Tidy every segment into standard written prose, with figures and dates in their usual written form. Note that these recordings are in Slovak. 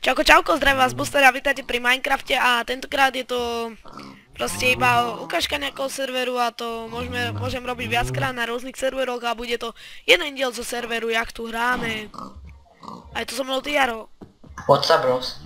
Čauko, čauko, zdravím vás Booster a vítajte pri Minecrafte a tentokrát je to proste iba ukážka nejakého serveru a to môžem robiť viackrát na rôznych serveroch a bude to jeden diel zo serveru, jak tu hráme. Aj to so mnou ty, Jaro. What's up, bros?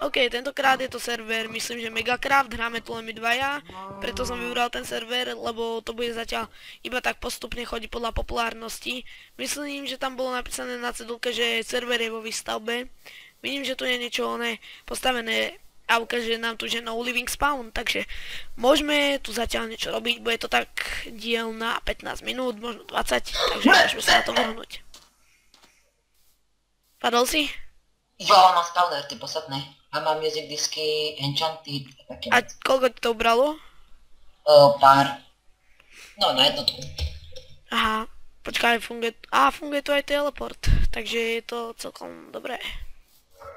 OK, tentokrát je to server, myslím, že Megacraft, hráme tu len my dvaja, preto som vybral ten server, lebo to bude zatiaľ iba tak postupne chodiť podľa populárnosti. Myslím, že tam bolo napísané na cedulke, že server je vo výstavbe. Vidím, že tu je niečo postavené a ukáže nám tu, že no living spawn, takže môžeme tu zatiaľ niečo robiť, bude to tak diel na 15 minút, možno 20, takže môžeme sa na to vrhnúť. Padol si? Jo, mám spawner, ty podstatné. A mám music disky, enchanted, také. A koľko ti to ubralo? Pár. No, na jednotku. Aha, počkaj, funguje tu aj teleport, takže je to celkom dobré.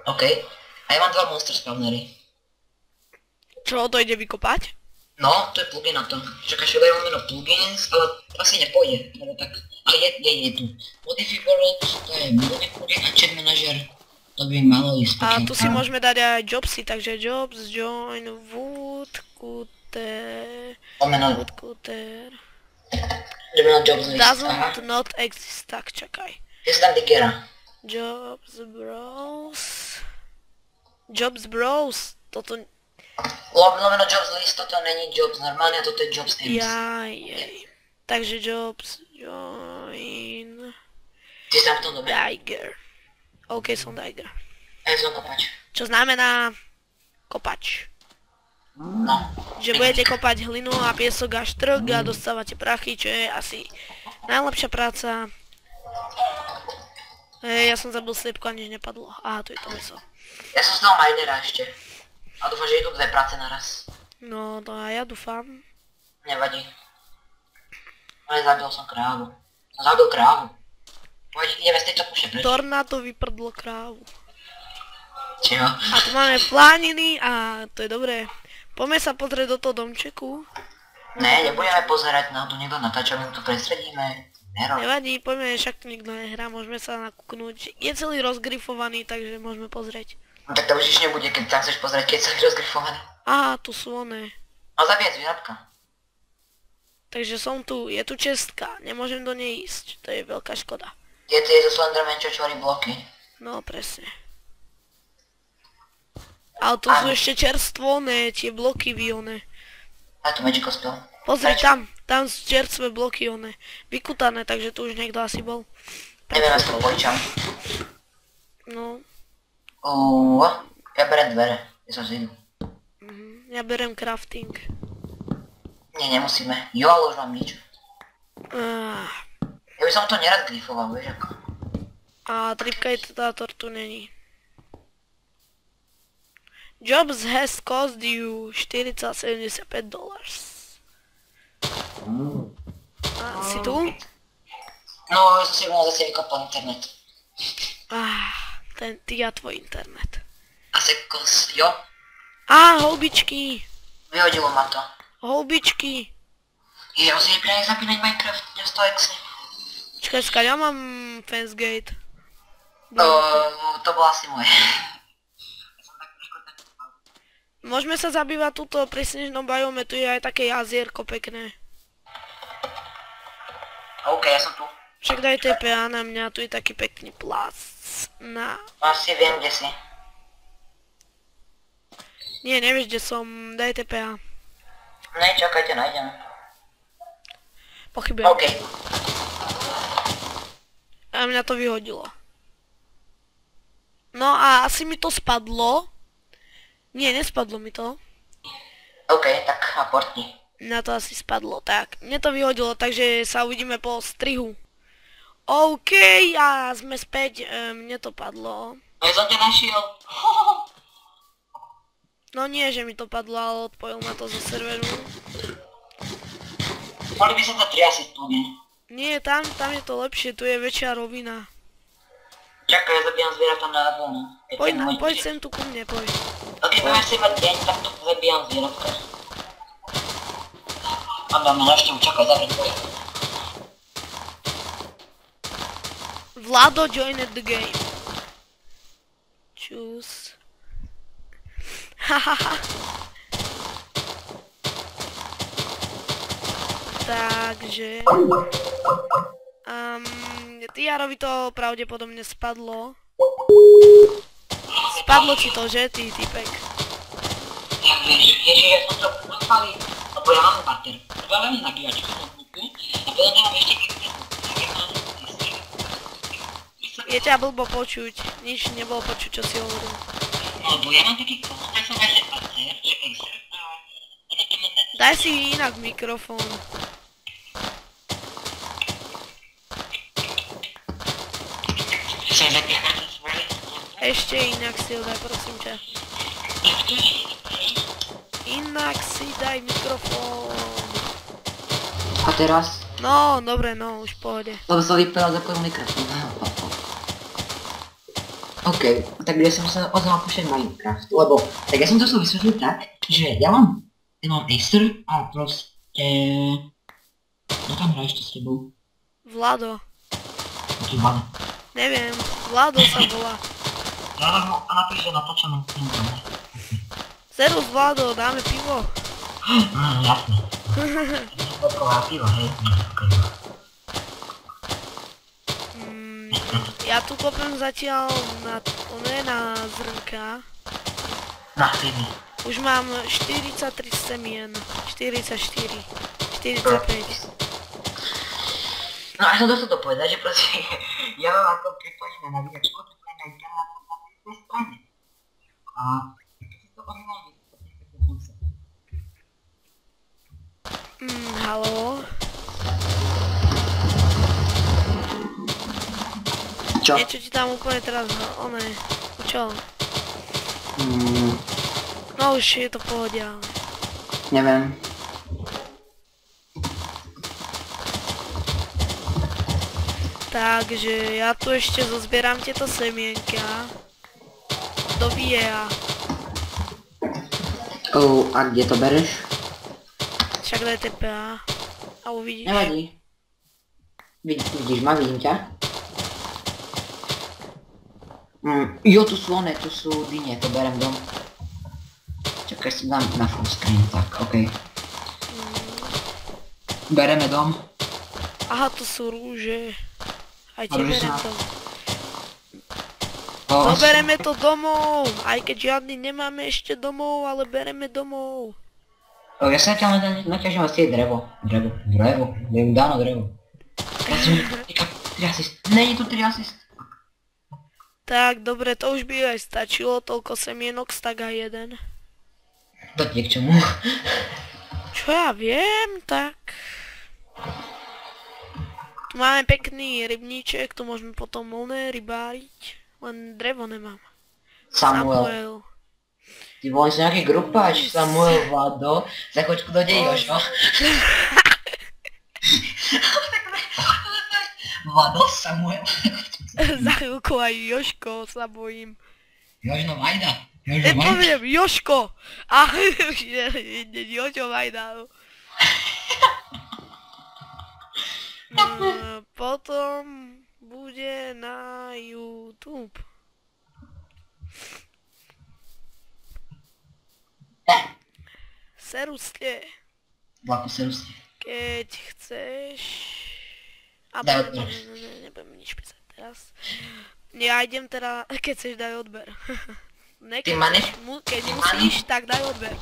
OK. A ja mám dva monster spawnery. Čo, to ide vykopať? No, to je plugin na to. Čakáš, že dajú meno plugins, ale asi nepôjde, lebo tak. Ale je tu. Modify world, to je plugin a chat manager. To by malo ísť. A tu si môžeme dať aj jobsy, takže jobs, join, woodcutter, woodcutter. Doesn't not exist, tak čakaj. Je tam diggera. Jobs bros, toto... Lomeno jobs list, toto není jobs normálne, a toto je jobs ends. Jaj. Takže jobs, join... Ty si tam v tom dobe? Diger. OK, som Diger. Ja som kopač. Čo znamená kopač. No. Že budete kopať hlinu a piesok a štrk a dostávate prachy, čo je asi najlepšia práca. Ja som zabil sliepku a nič nepadlo. Aha, tu je to meso. Ja som znal minera ešte. A dúfam, že je tu dve práce naraz. No, to aj ja dúfam. Nevadí. Ale zabil som krávu. Som zabil krávu. Poď, ideme z tejto púšte preč. Tornádo vyprdlo krávu. Čo? A tu máme plániny a to je dobré. Poďme sa pozrieť do toho domčeku. Ne, nebudeme pozerať na to, niekto natáča, my tu prestredíme. Nevadí, poďme, však tu nikto nehrá, môžeme sa nakúknúť. Je celý rozgrifovaný, takže môžeme pozrieť. No tak to už nebude, keď tam chceš pozrieť, keď je celý rozgrifovaný. Aha, tu sú oné. No zabíjať zvieratka. Takže som tu, je tu čestka, nemôžem do nej ísť, to je veľká škoda. Je zo Slenderman, čo tvorí bloky. No, presne. Ale tu sú ešte čerstvoné, tie bloky vyone. A tu Magico spel. Pozri, tam sú čerstvé bloky one. Vykutané, takže tu už niekto asi bol. Neviem, ja s tom poličam. No. Ja berem dvere, ja som zvidu. Ja berem crafting. Nie, nemusíme. Jo, ale už mám nič. Ja by som to nerad grifoval, vieš ako. A tripkajtátor tu není. Jobs has cost you $4,75. Si tu? No, ja som si mohol zase vykopal internet. Ty a tvoj internet. A sekos, jo? Houbičky. Vyhodilo ma to. Houbičky. Ja musím príjemne zapínať Minecraft, ja z toho exne. Čakaj, skáď, ja mám Fancegate. To bolo asi moje. Môžeme sa zabývať túto pri snežnom biome, tu je aj také jazierko pekné. OK, ja som tu. Však daj TPA na mňa, tu je taký pekný plac. Asi viem, kde si. Nie, nevieš, kde som, daj TPA. Ne, čakajte, nájdem. Pochybujem. OK. A mňa to vyhodilo. No a asi mi to spadlo. Nie, nespadlo mi to. OK, tak aportni. Na to asi spadlo, tak. Mne to vyhodilo, takže sa uvidíme po strihu. OK, a sme späť, mne to padlo. Ja som ťa našiel. No nie, že mi to padlo, ale odpojil ma to zo serveru. Mali by sa to triasiť tu, nie? Nie, tam je to lepšie, tu je väčšia rovina. Čakaj, ja zabíjam zvieratá na vlnu. Poď sem tu ku mne, poď. A keď budeme si mať deň, tak tu zabíjam zvieratka. A dáme naštívu, čakaj, zavrieť tvoje. Vlado joined the game. Čus. Hahaha. Takže... Tiarovi to pravdepodobne spadlo. Spadlo ti to, že, ty typek? Jak vieš, ja som to odpalil, lebo ja mám bater. Lebo ja mám nabíjačku z notebooku a potom tam mám ešte internet. Tak ja mám Je ťa blbo počuť, nič nebolo počuť, čo si hovoril. No, lebo ja mám taký kód, tak som aj že bater, že exert a potom mám ten... Daj si inak mikrofón. Som zapíchal ten svoj... Ešte inak si ho daj, prosím ťa. Inak si daj mikrofón. A teraz? No, dobre, no, už v pohode. Lebo som vypadal zapojil mikrofón. OK, tak ja som sa ozval púšťať Minecraft, lebo tak ja som to chcel vysvetliť tak, že ja mám Acer a proste... Kto tam hra ešte s tebou? Vlado. Aký Vlado? Neviem, Vlado sa volá. Ja a napíš, že natáčame týmto, ne? Serus Vlado, dáme pivo. Jasne. Vodková pivo, hej? Ja tu kopem zatiaľ na zrnka. Na chvíli. Už mám 43 semien. 44. 45. No a som to chcel to povedať, že proste ja mám ako pripojené na nabíjačku, pripojené na internet na tej strane. A keď si to omylom vyskúšať, Haló? čo? Niečo ti tam úplne teraz, čo? No už je to v pohode, ale... Neviem. Takže ja tu ešte zozbieram tieto semienka. Do VIA. A kde to bereš? Však daj TPA. A uvidíš. Nevadí. Vidíš ma, vidím ťa. Jo, tu sú one, tu sú dyne, to berem dom. Čakaj, si dám na full screen, tak, okej. Bereme dom. Aha, to sú rúže. Aj ti berem to. Bereme to domov, aj keď žiadny nemáme ešte domov, ale bereme domov. Ja sa ťa naťažím asi drevo. Dáno drevo. Ja som triasist. Není tu triasist. Tak, dobre, to už by aj stačilo, toľko semienok, tak aj jeden. To nie k čomu. Čo ja viem, tak... Tu máme pekný rybníček, tu môžeme potom rybáriť. Len drevo nemám. Samuel. Ty bol si nejaký grupáč, Samuel, Vlado. Za chvíľočku dojde Jožo. Vlado, Samuel. Za chvíľku aj Jožko sa bojím. Jožno Majda. Nepoviem, Jožko! A Jožo Majda. Potom bude na YouTube. Seruste. Vlaku seruste. Keď chceš... Nebudem nič písať teraz. Ja idem teda, keď chceš daj odber. Keď musíš, tak daj odber.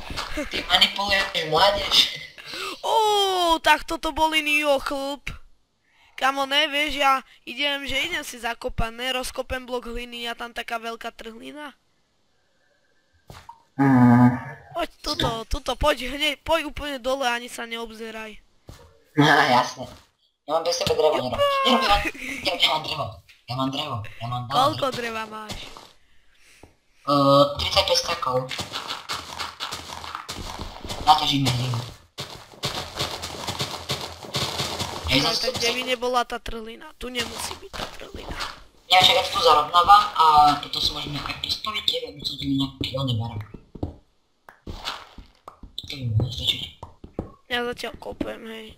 Ty manipuluješ mládež. Tak toto bol iný ochlp. Kamo, ne, vieš, ja idem si zakopať, ne, rozkopem blok hliny a tam taká veľká trhlina. Poď tuto, poď hneď, poď úplne dole, ani sa neobzeraj. Jasne. Ja mám bez sebe drevo, nerob. Ja mám drevo. Koľko dreva máš? 35 stakov. Naťažíme hlinu. Tak kde by nebola tá trhlina, tu nemusí byť tá trhlina. Ja však ja tu zarovnávam a toto si môžeme aj postaviť, aby som tu nejaký oný barak. To by mohlo stačiť. Ja zatiaľ kopujem, hej.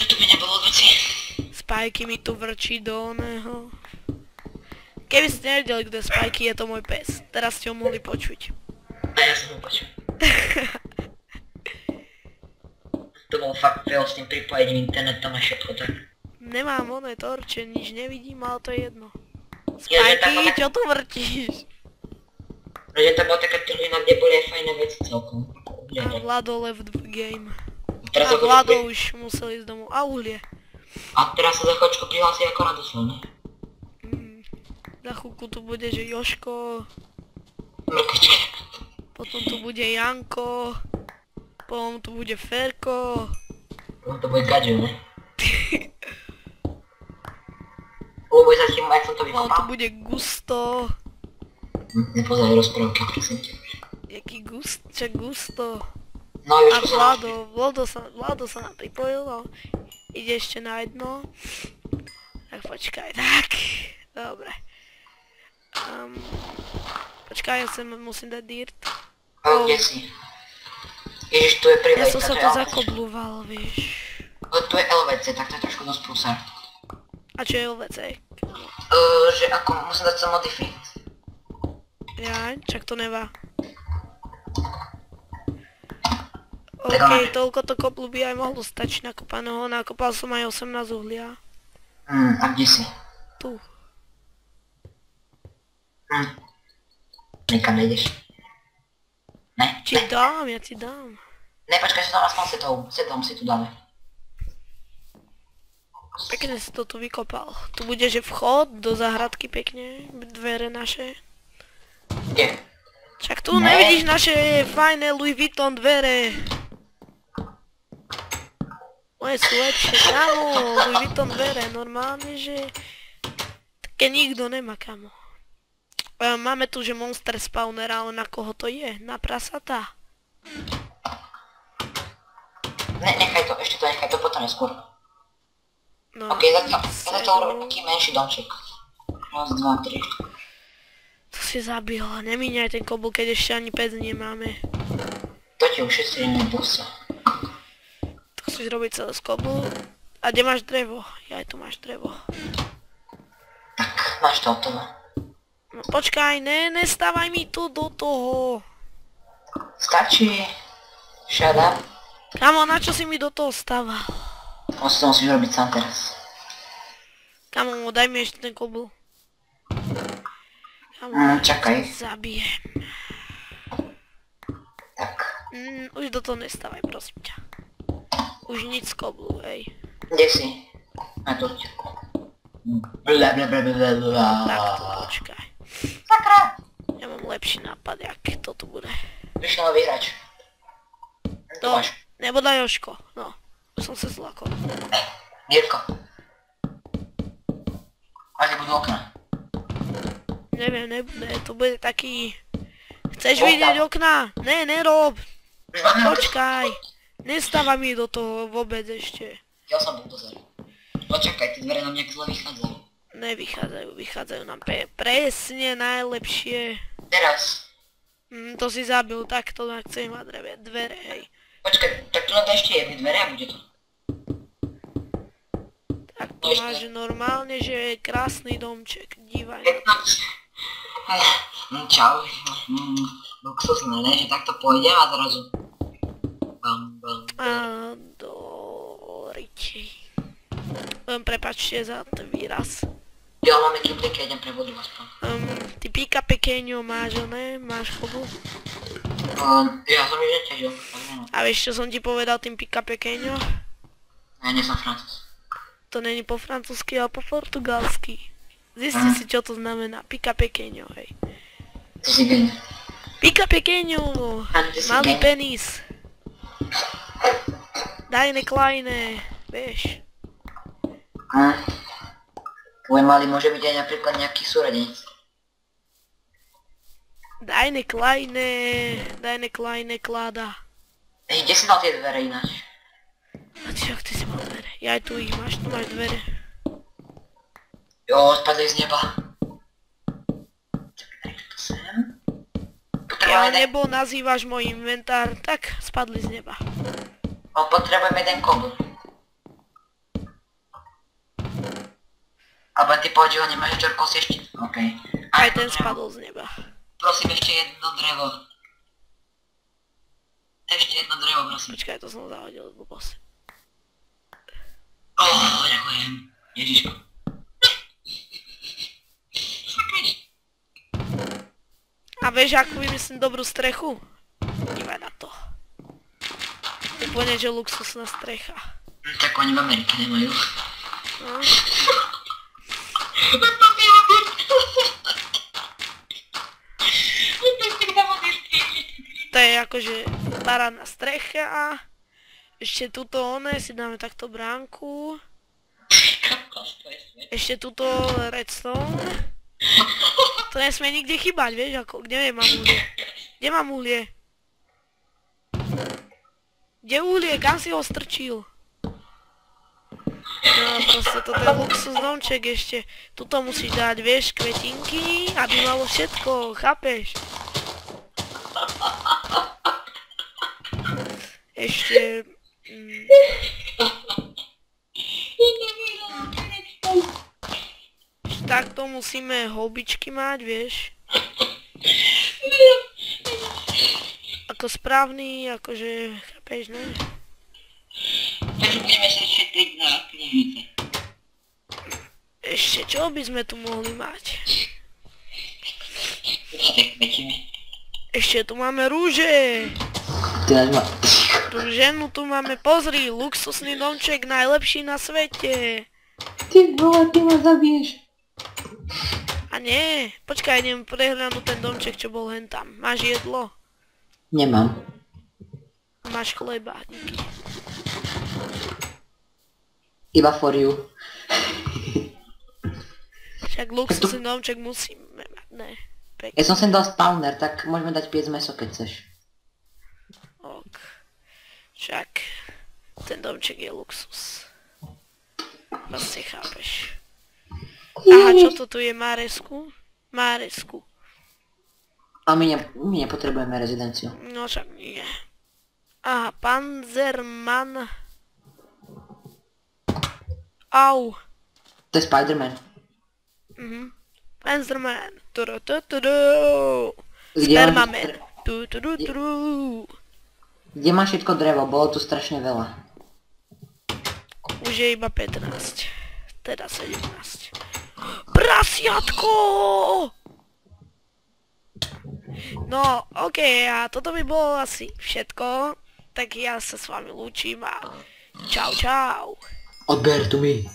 To by nebolo veci. Spajky mi tu vrčí do oného. Keby ste nevedeli, kto je Spikey, je to môj pes. Teraz ste ho mohli počuť. A ja som ho počul. To bol fakt fail s tým pripojením internetom a všetko tak. Nemám monitor, čiže nič nevidím, ale to je jedno. Ja, že Spikey, tam- čo tu vrtíš? Že to bola taká trhlina, kde boli aj fajné veci celkom. A Vlado left the game. Teraz A sa Vlado už musel ísť domov. A uhlie. A teraz sa za chvíľočku prihlási ako Radoslav, ne? Za chvíľku tu bude, že Joško, Mrkvičky. potom tu bude Janko, potom tu bude Ferko. No to bude Gadžo, ne? Uľubuj sa s tým, jak som to Potom tu vykopal. bude Gusto. Nepozeraj rozprávky, prosím ťa. Jaký Gusto. No A Jožko sa Vlado, Vlado sa nám pripojil, no. Ide ešte na jedno. Tak počkaj, tak. Dobre. Počkaj, ja sem musím dať dirt. Kde si? Ježiš, tu je Ja privejka, som to sa je tu LVC. zakoblúval, vieš. Tu je LVC, tak to je trošku dosť prúser. A čo je LVC? Že ako musím dať sa modify. Ja, čak to nevá. Tak OK, ale- toľko to koplu by aj mohlo stačiť nakopaného. Nakopal som aj 18 uhlia. A kde si? Tu. Nikam nejdeš. Ne? Či dám, ja ti dám. Ne, počkaj, si tam aspoň setom si tu dáme. Pekne si to tu vykopal. Tu bude, že vchod do záhradky pekne. Dvere naše. Kde? Však tu Ne. nevidíš naše fajné Louis Vuitton dvere. Moje sú lepšie, kamo. Louis Vuitton dvere, normálne, že... Také nikto nemá, kamo. Máme tu, že monster spawner, ale na koho to je? Na prasatá. Ne, nechaj to, ešte to nechaj, to potom neskôr. No, Ok, zatiaľ urobím taký menší domček. Raz, dva, tri. to si zabil, nemíňaj ten kobol, keď ešte ani pec nemáme. To ti ušetríme busa. To chceš robiť celé z koblu. A kde máš drevo? Ja aj tu máš drevo. Tak, máš to hotovo. No počkaj, nestávaj mi tu do toho. Stačí. Shut up. Kamo, na čo si mi do toho stával? On si to musíš robiť sám teraz. Kamo, daj mi ešte ten kobol. Kamo, Čakaj. zabijem. Tak. Už do toho nestávaj, prosím ťa. Už nič z koblu, hej. Kde si? A tu. Bla bla bla bla bla. Takto, počkaj. Sakra. Ja mám lepší nápad, jak to tu bude. Prišiel nový hráč. Tu To, máš. nebodaj Jožko, no. Už som sa zlakol. Mirko. A kde budú okna? Neviem, nebude, to bude taký... Chceš vidieť okna? Ne, nerob. Počkaj. Nestávaj mi do toho vôbec ešte. Ja som buldozer. Počakaj, tie dvere nám nejak zle vychádzajú. Vychádzajú nám presne najlepšie. Teraz. To si zabil, takto chcem mať dvere, hej. Počkaj, tak tu na to ešte jedny dvere a bude to. Tak to máš normálne, že je krásny domček, dívaj. 15. Čau. Luxusné, ne? Že takto pôjdem a zrazu. Bam, bam. A do riči. Prepáčte za ten výraz. Jo, máme triplík, idem pre vodu aspoň. Ty píka pequeño máš, ne? Máš chobu? Ja som ich neťažil, takže no. A vieš, čo som ti povedal tým píka pequeño? Ja nie som francúz. To není po francúzsky, ale po portugalsky. Zisti si, čo to znamená. Píka pequeño, hej. Ty si gen. Píka pequeño, Ty si malý gen. penis. Dajne kleine, vieš. Tvoj malý môže byť aj napríklad nejaký súrodenec. Dajne kleine kláda. Hej, kde si dal tie dvere ináč? A ty si mal dvere. Ja aj tu ich máš, tu máš dvere. Jo, spadli z neba. Čakaj, daj to sem. Ja Potrebujeme nebo nazývaš môj inventár, tak spadli z neba. potrebujeme jeden kobl. Alebo ty povedz, že ho nemáš čo ešte. OK. Aj ten spadol z neba. Prosím, ešte jedno drevo. Ešte jedno drevo, prosím. Počkaj, to som zahodil z blbosť. Ďakujem. Ježiško. A vieš, ako vymyslím dobrú strechu? Dívaj na to. Úplne, že luxusná strecha. Tak oni v Amerike nemajú. No. To je akože barána strecha a ešte tuto si dáme takto bránku. Ešte tuto redstone. To nesmie nikde chýbať, vieš, ako, kde mám uhlie? Kde mám uhlie? Kde uhlie? Kam si ho strčil? No proste toto je luxus domček ešte. Tuto musíš dať, vieš, kvetinky, aby malo všetko, chápeš? Ešte... takto musíme houbičky mať, vieš. Ako správny, akože, chápeš, ne? Takže budeme sa šetriť na knižnice. Ešte čo by sme tu mohli mať? Ešte tu máme rúže. Rúženu tu máme, pozri, luxusný domček, najlepší na svete. Ty vole, ty ma zabiješ. A nie, počkaj, idem prehľadnúť ten domček, čo bol hen tam. Máš jedlo? Nemám. Máš chleba, díky. Iba for you. Však luxusný domček musíme mať, ne? Pekne. Ja som sem dal spawner, tak môžeme dať piec meso, keď chceš. Ok. Však ten domček je luxus. Proste chápeš. Aha, čo to tu je? Máresku? Máresku. A my nepotrebujeme rezidenciu. No však nie. Aha, Panzerman. Au. To je Spider-Man. Panzerman. Kde Spermaman. Kde máš všetko drevo? Bolo tu strašne veľa. Už je iba 15. Teda 17. Prasiatko! No, ok, a toto by bolo asi všetko. Tak ja sa s vami lúčim a čau čau. Odber tu mi.